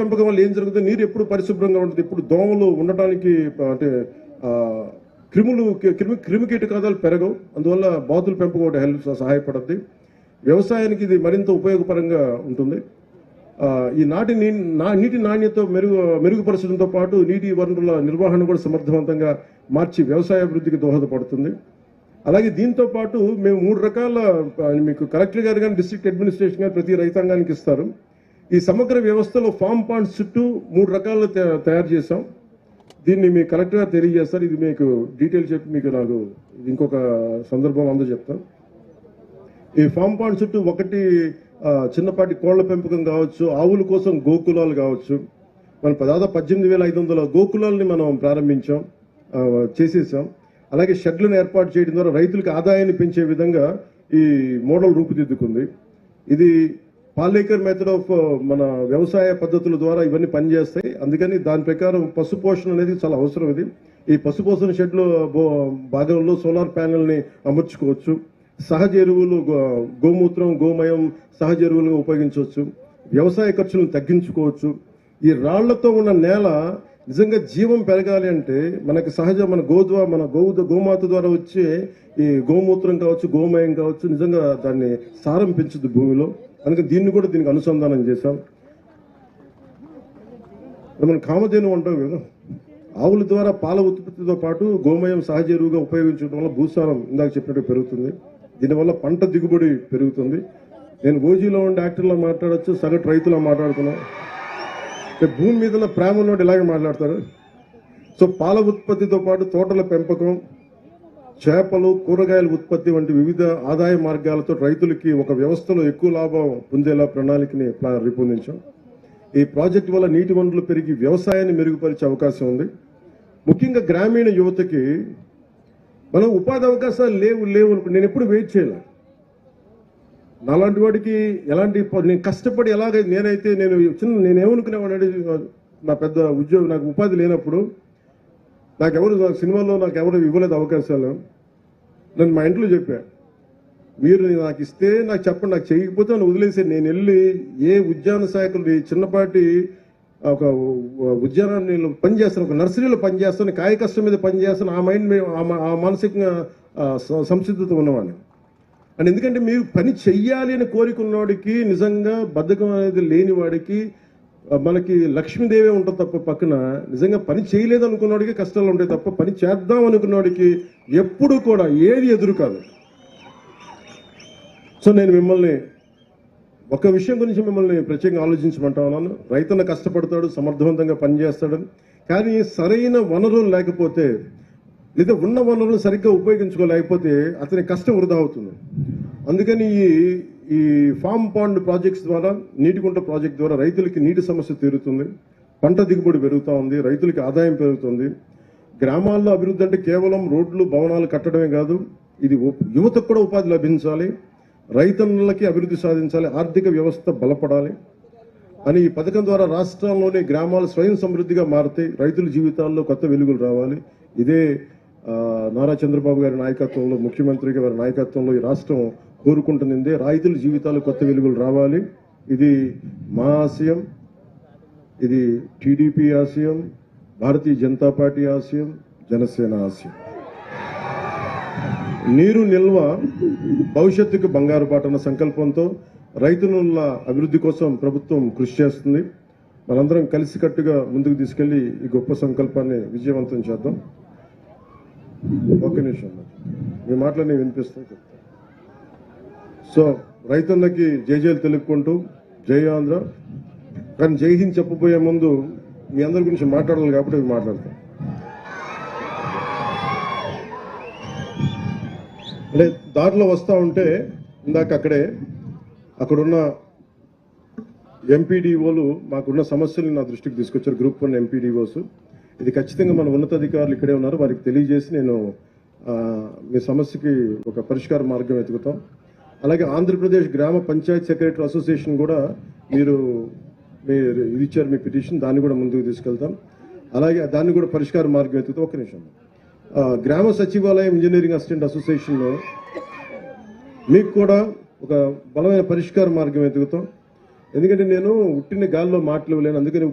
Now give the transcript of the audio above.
పెంపకం వల్ల ఏం జరుగుతుంది, నీరు ఎప్పుడు పరిశుభ్రంగా ఉంటుంది, ఇప్పుడు దోమలు ఉండటానికి అంటే క్రిమి కీటకాలు పెరగవు. అందువల్ల బాతుల పెంపకం ఒకటి సహాయపడుతుంది. వ్యవసాయానికి ఇది మరింత ఉపయోగపరంగా ఉంటుంది. ఈ నీటి నాణ్యత మెరుగుపరచడంతో పాటు నీటి వనరుల నిర్వహణ కూడా సమర్థవంతంగా మార్చి వ్యవసాయ అభివృద్ధికి దోహదపడుతుంది. అలాగే దీంతో పాటు మేము 3 రకాల మీకు కలెక్టర్ గారు కానీ డిస్ట్రిక్ట్ అడ్మినిస్ట్రేషన్ గారు ప్రతి రైతాంగానికి ఇస్తారు. ఈ సమగ్ర వ్యవస్థలో ఫామ్ పాండ్స్ చుట్టూ 3 రకాలు తయారు చేసాం. దీన్ని మీ కలెక్టర్ గారు తెలియజేస్తారు. ఇది మీకు డీటెయిల్ చెప్పి మీకు నాకు ఇంకొక సందర్భం అందరూ చెప్తాను. ఈ ఫామ్ పాండ్ చుట్టూ ఒకటి చిన్నపాటి కోళ్ల పెంపకం కావచ్చు, ఆవుల కోసం గోకులాలు కావచ్చు. మనం దాదాపు 18,500 గోకులాలని మనం ప్రారంభించాం, చేసేసాం. అలాగే షెడ్లను ఏర్పాటు చేయడం ద్వారా రైతులకు ఆదాయాన్ని పెంచే విధంగా ఈ మోడల్ రూపుదిద్దుకుంది. ఇది పాలేకర్ మెథడ్ ఆఫ్ మన వ్యవసాయ పద్ధతుల ద్వారా ఇవన్నీ పనిచేస్తాయి. అందుకని దాని ప్రకారం పశుపోషణ అనేది చాలా అవసరం. ఇది ఈ పశుపోషణ షెడ్లో భాగంలో సోలార్ ప్యానెల్ని అమర్చుకోవచ్చు. సహజ ఎరువులు, గోమూత్రం, గోమయం సహజ ఎరువులుగా ఉపయోగించవచ్చు. వ్యవసాయ ఖర్చులను తగ్గించుకోవచ్చు. ఈ రాళ్లతో ఉన్న నేల నిజంగా జీవం పెరగాలి అంటే మనకి మన గోమాత ద్వారా వచ్చే ఈ గోమూత్రం కావచ్చు, గోమయం కావచ్చు, నిజంగా దాన్ని సారం పెంచుద్ది భూమిలో. అందుకని దీనికి అనుసంధానం చేశాం. మనం కామధేను అంటాం కదా, ఆవుల ద్వారా పాల ఉత్పత్తితో పాటు గోమయం సహజ ఎరువుగా ఉపయోగించడం వల్ల భూసారం ఇందాక చెప్పినట్టు పెరుగుతుంది. దీనివల్ల పంట దిగుబడి పెరుగుతుంది. నేను ఓజీలో ఉండే యాక్టర్లో మాట్లాడచ్చు, సగటు రైతులా మాట్లాడుతున్నా. భూమి మీద ప్రేమ ఉన్నోడు ఇలాగే మాట్లాడతారు. సో పాల ఉత్పత్తితో పాటు తోటల పెంపకం, చేపలు, కూరగాయల ఉత్పత్తి వంటి వివిధ ఆదాయ మార్గాలతో రైతులకి ఒక వ్యవస్థలో ఎక్కువ లాభం పొందేలా ప్రణాళికని రూపొందించాం. ఈ ప్రాజెక్టు వల్ల నీటి వనరులు పెరిగి వ్యవసాయాన్ని మెరుగుపరిచే అవకాశం ఉంది. ముఖ్యంగా గ్రామీణ యువతకి మనం ఉపాధి అవకాశాలు లేవు నేను ఎప్పుడు వెయిట్ చేయలే. నాలాంటి వాడికి నేను కష్టపడి నేనేమనుకునేవాడు, నా పెద్ద ఉద్యోగం, నాకు ఉపాధి లేనప్పుడు సినిమాలో నాకు ఎవరు ఇవ్వలేదు అవకాశాలు. నేను మా ఇంట్లో చెప్పా, మీరు నాకు ఇస్తే నాకు చెప్పండి, నాకు చేయకపోతే నన్ను వదిలేసి నేను వెళ్ళి ఏ ఉద్యాన శాఖలు చిన్నపాటి ఒక ఉద్యానాన్ని పనిచేస్తాను, ఒక నర్సరీలో పనిచేస్తాను, కాయ కష్టం మీద పనిచేస్తాను. ఆ మైండ్ ఆ మానసికంగా సంసిద్ధత ఉన్నవాడిని. అండ్ ఎందుకంటే మీరు పని చెయ్యాలి అని కోరికున్నవాడికి, నిజంగా బద్ధకం అనేది లేని వాడికి మనకి లక్ష్మీదేవే ఉంటుంది తప్ప పక్కన, నిజంగా పని చేయలేదు అనుకున్నవాడికి కష్టాలు ఉంటాయి తప్ప పని చేద్దాం అనుకున్నవాడికి ఎప్పుడు కూడా ఏది ఎదురు కాదు. సో నేను మిమ్మల్ని ఒక విషయం గురించి ప్రత్యేకంగా ఆలోచించమంటా ఉన్నాను. రైతన్న కష్టపడతాడు, సమర్థవంతంగా పనిచేస్తాడని, కానీ సరైన వనరులు లేకపోతే లేదా ఉన్న వనరులు సరిగ్గా ఉపయోగించుకోలేకపోతే అతని కష్టం వృధా అవుతుంది. అందుకని ఈ ఫామ్ పాండ్ ప్రాజెక్ట్స్ ద్వారా, నీటి కుంట ప్రాజెక్ట్ ద్వారా రైతులకి నీటి సమస్య తీరుతుంది, పంట దిగుబడి పెరుగుతూ ఉంది, రైతులకి ఆదాయం పెరుగుతుంది. గ్రామాల్లో అభివృద్ధి అంటే కేవలం రోడ్లు, భవనాలు కట్టడమే కాదు, ఇది యువతకు కూడా ఉపాధి లభించాలి, రైతన్నలకి అభివృద్ధి సాధించాలి, ఆర్థిక వ్యవస్థ బలపడాలి అని ఈ పథకం ద్వారా రాష్ట్రంలోని గ్రామాలు స్వయం సమృద్ధిగా మారుతాయి, రైతుల జీవితాల్లో కొత్త వెలుగులు రావాలి. ఇదే నారా చంద్రబాబు గారి నాయకత్వంలో, ముఖ్యమంత్రి గారి నాయకత్వంలో ఈ రాష్ట్రం కోరుకుంటుంది. రైతుల జీవితాలు కొత్త వెలుగులు రావాలి. ఇది మా ఆశయం, ఇది టీడీపీ ఆశయం, భారతీయ జనతా పార్టీ ఆశయం, జనసేన ఆశయం. నీరు నిల్వ భవిష్యత్తుకు బంగారు బాట అన్న సంకల్పంతో రైతుల అభివృద్ధి కోసం ప్రభుత్వం కృషి చేస్తుంది. మనందరం కలిసికట్టుగా ముందుకు తీసుకెళ్లి ఈ గొప్ప సంకల్పాన్ని విజయవంతం చేద్దాం. ఒక్క నిమిషం, మీ మాటలన్నీ వినిపిస్తాయి చెప్తాను. సో రైతులకి జైలు తెలుపుకుంటూ జై ఆంధ్ర. కానీ జై హింద్ చెప్పబోయే ముందు మీ అందరి గురించి మాట్లాడాలి కాబట్టి ఇవి మాట్లాడతాం. అంటే దారిలో వస్తూ ఉంటే ఇందాక అక్కడున్న ఎంపీడీఓలు మాకున్న సమస్యలు నా దృష్టికి తీసుకొచ్చారు. Group 1 MPDOs. ఇది ఖచ్చితంగా మన ఉన్నతాధికారులు ఇక్కడే ఉన్నారు, వారికి తెలియజేసి నేను మీ సమస్యకి ఒక పరిష్కార మార్గం వెతుకుతాం. అలాగే ఆంధ్రప్రదేశ్ గ్రామ పంచాయత్ సెక్రటరీ అసోసియేషన్ కూడా మీరు ఇది ఇచ్చారు, మీ పిటిషన్, దాన్ని కూడా ముందుకు తీసుకెళ్తాం. అలాగే దాన్ని కూడా పరిష్కార మార్గం వెతుకుతాం. ఒక్క నిమిషం. గ్రామ సచివాలయం ఇంజనీరింగ్ అసిస్టెంట్ అసోసియేషన్లో మీకు కూడా ఒక బలమైన పరిష్కార మార్గం వెతుకుతాం. ఎందుకంటే నేను ఉట్టిన గాల్లో మాటలు లేను, అందుకని